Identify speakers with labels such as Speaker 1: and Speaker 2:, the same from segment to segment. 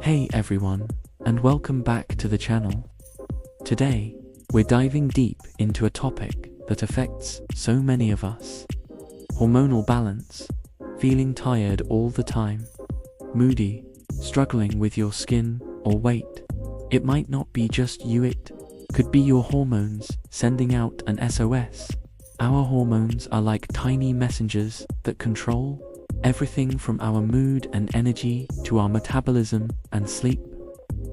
Speaker 1: Hey everyone, and welcome back to the channel. Today, we're diving deep into a topic that affects so many of us. Hormonal balance. Feeling tired all the time, moody, struggling with your skin or weight. It might not be just you, it could be your hormones sending out an SOS. Our hormones are like tiny messengers that control everything from our mood and energy to our metabolism and sleep.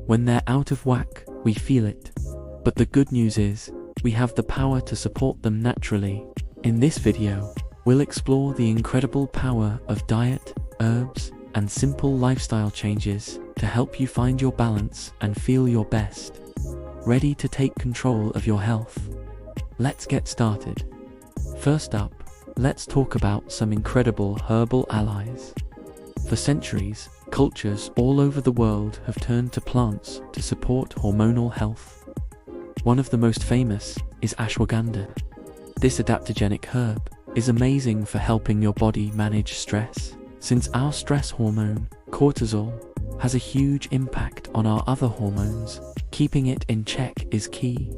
Speaker 1: When they're out of whack, we feel it. But the good news is, we have the power to support them naturally. In this video, we'll explore the incredible power of diet, herbs, and simple lifestyle changes to help you find your balance and feel your best. Ready to take control of your health? Let's get started. First up, let's talk about some incredible herbal allies. For centuries, cultures all over the world have turned to plants to support hormonal health. One of the most famous is ashwagandha. This adaptogenic herb is amazing for helping your body manage stress, since our stress hormone, cortisol, has a huge impact on our other hormones. Keeping it in check is key.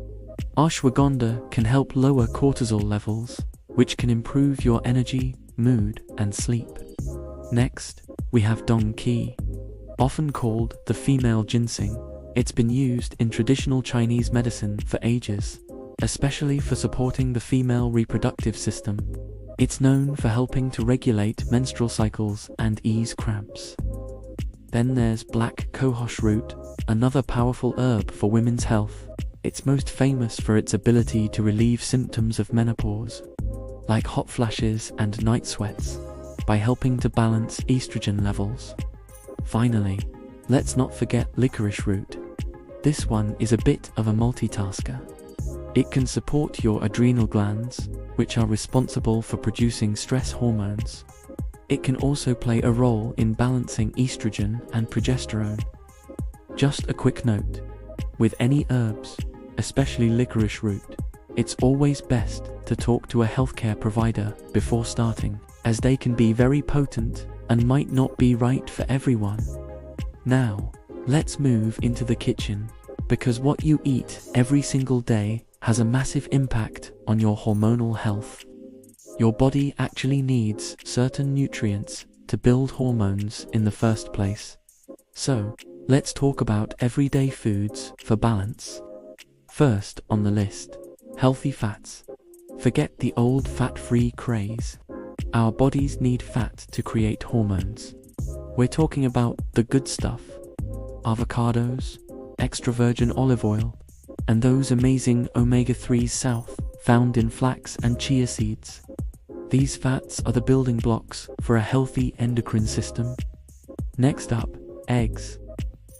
Speaker 1: Ashwagandha can help lower cortisol levels, which can improve your energy, mood, and sleep. Next, we have dong qi. Often called the female ginseng, it's been used in traditional Chinese medicine for ages, especially for supporting the female reproductive system. It's known for helping to regulate menstrual cycles and ease cramps. Then there's black cohosh root, another powerful herb for women's health. It's most famous for its ability to relieve symptoms of menopause, like hot flashes and night sweats, by helping to balance estrogen levels. Finally, let's not forget licorice root. This one is a bit of a multitasker. It can support your adrenal glands, which are responsible for producing stress hormones. It can also play a role in balancing estrogen and progesterone. Just a quick note, with any herbs, especially licorice root, it's always best to talk to a healthcare provider before starting, as they can be very potent and might not be right for everyone. Now, let's move into the kitchen, because what you eat every single day has a massive impact on your hormonal health. Your body actually needs certain nutrients to build hormones in the first place. So, let's talk about everyday foods for balance. First on the list, healthy fats. Forget the old fat-free craze. Our bodies need fat to create hormones. We're talking about the good stuff. Avocados, extra virgin olive oil, and those amazing omega-3s found in flax and chia seeds. These fats are the building blocks for a healthy endocrine system. Next up, eggs.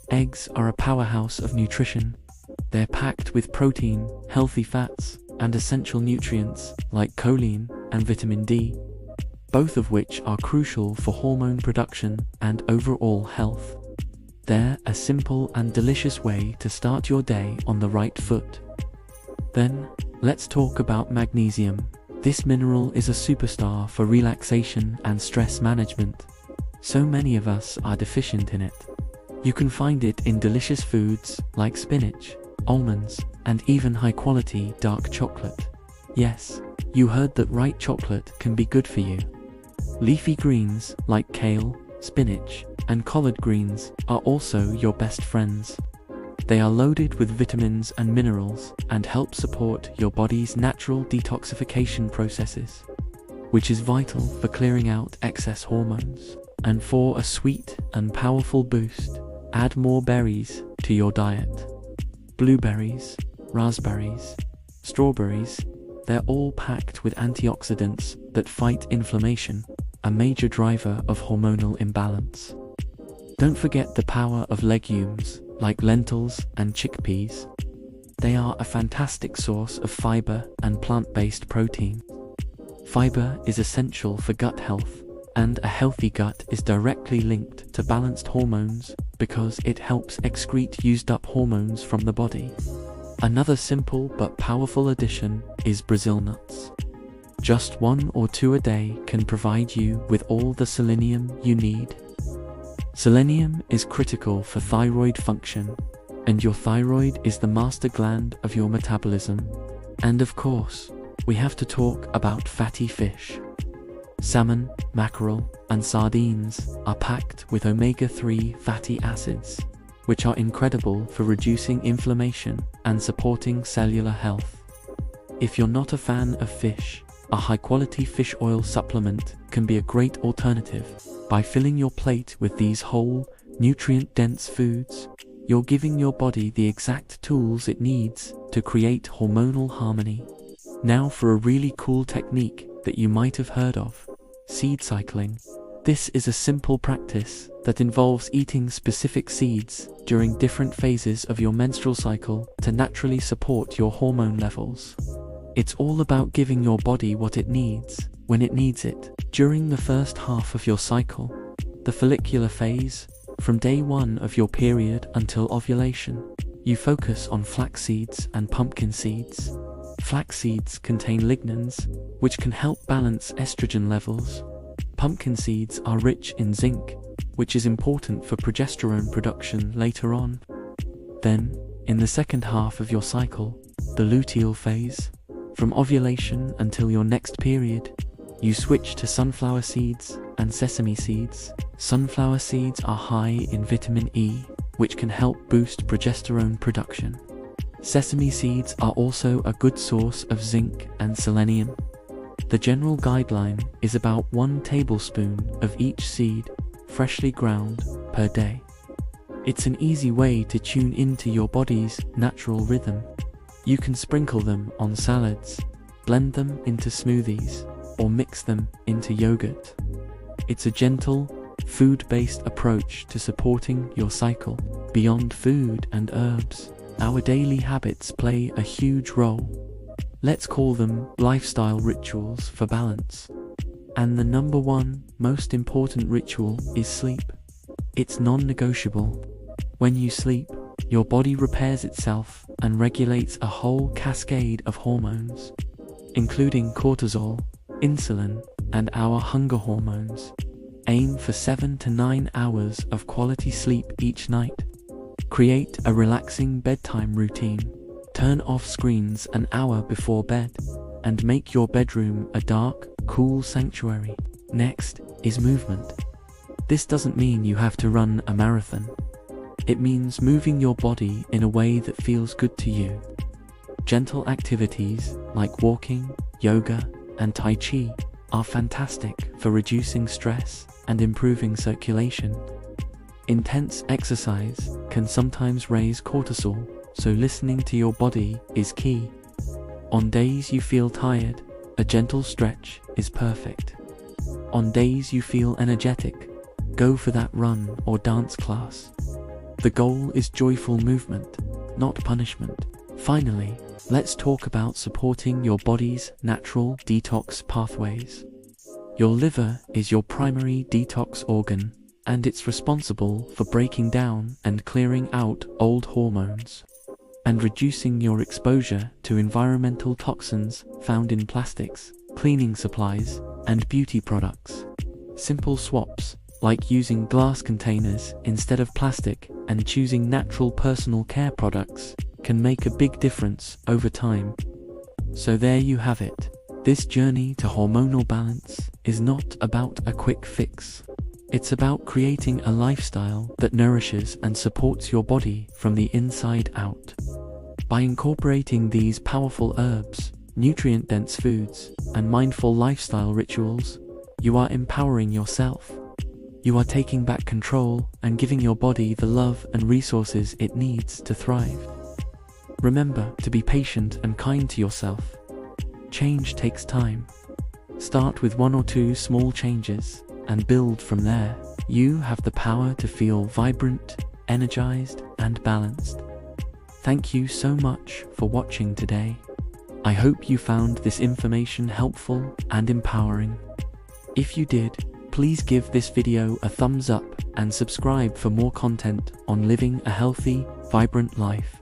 Speaker 1: Eggs are a powerhouse of nutrition. They're packed with protein, healthy fats, and essential nutrients like choline and vitamin D, both of which are crucial for hormone production and overall health. They're a simple and delicious way to start your day on the right foot. Then, let's talk about magnesium. This mineral is a superstar for relaxation and stress management. So many of us are deficient in it. You can find it in delicious foods like spinach, almonds, and even high-quality dark chocolate. Yes, you heard that right, chocolate can be good for you. Leafy greens like kale, spinach, and collard greens are also your best friends. They are loaded with vitamins and minerals and help support your body's natural detoxification processes, which is vital for clearing out excess hormones. And for a sweet and powerful boost, add more berries to your diet. Blueberries, raspberries, strawberries, they're all packed with antioxidants that fight inflammation, a major driver of hormonal imbalance. Don't forget the power of legumes like lentils and chickpeas. They are a fantastic source of fiber and plant-based protein. Fiber is essential for gut health, and a healthy gut is directly linked to balanced hormones because it helps excrete used-up hormones from the body. Another simple but powerful addition is Brazil nuts. Just 1 or 2 a day can provide you with all the selenium you need. Selenium is critical for thyroid function, and your thyroid is the master gland of your metabolism. And of course, we have to talk about fatty fish. Salmon, mackerel, and sardines are packed with omega-3 fatty acids, which are incredible for reducing inflammation and supporting cellular health. If you're not a fan of fish, a high-quality fish oil supplement can be a great alternative. By filling your plate with these whole, nutrient-dense foods, you're giving your body the exact tools it needs to create hormonal harmony. Now for a really cool technique that you might have heard of: seed cycling. This is a simple practice that involves eating specific seeds during different phases of your menstrual cycle to naturally support your hormone levels. It's all about giving your body what it needs, when it needs it. During the first half of your cycle, the follicular phase, from day 1 of your period until ovulation, you focus on flax seeds and pumpkin seeds. Flax seeds contain lignans, which can help balance estrogen levels. Pumpkin seeds are rich in zinc, which is important for progesterone production later on. Then, in the second half of your cycle, the luteal phase, from ovulation until your next period, you switch to sunflower seeds and sesame seeds. Sunflower seeds are high in vitamin E, which can help boost progesterone production. Sesame seeds are also a good source of zinc and selenium. The general guideline is about 1 tablespoon of each seed, freshly ground, per day. It's an easy way to tune into your body's natural rhythm. You can sprinkle them on salads, blend them into smoothies, or mix them into yogurt. It's a gentle, food-based approach to supporting your cycle. Beyond food and herbs, our daily habits play a huge role. Let's call them lifestyle rituals for balance. And the number 1 most important ritual is sleep. It's non-negotiable. When you sleep, your body repairs itself and regulates a whole cascade of hormones, including cortisol, insulin, and our hunger hormones. Aim for 7 to 9 hours of quality sleep each night. Create a relaxing bedtime routine. Turn off screens an hour before bed, and make your bedroom a dark, cool sanctuary. Next is movement. This doesn't mean you have to run a marathon. It means moving your body in a way that feels good to you. Gentle activities like walking, yoga, and Tai Chi are fantastic for reducing stress and improving circulation. Intense exercise can sometimes raise cortisol, so listening to your body is key. On days you feel tired, a gentle stretch is perfect. On days you feel energetic, go for that run or dance class. The goal is joyful movement, not punishment. Finally, let's talk about supporting your body's natural detox pathways. Your liver is your primary detox organ, and it's responsible for breaking down and clearing out old hormones, and reducing your exposure to environmental toxins found in plastics, cleaning supplies, and beauty products. Simple swaps, like using glass containers instead of plastic and choosing natural personal care products, can make a big difference over time. So there you have it. This journey to hormonal balance is not about a quick fix. It's about creating a lifestyle that nourishes and supports your body from the inside out. By incorporating these powerful herbs, nutrient-dense foods, and mindful lifestyle rituals, you are empowering yourself. You are taking back control and giving your body the love and resources it needs to thrive. Remember to be patient and kind to yourself. Change takes time. Start with 1 or 2 small changes and build from there. You have the power to feel vibrant, energized, and balanced. Thank you so much for watching today. I hope you found this information helpful and empowering. If you did, please give this video a thumbs up and subscribe for more content on living a healthy, vibrant life.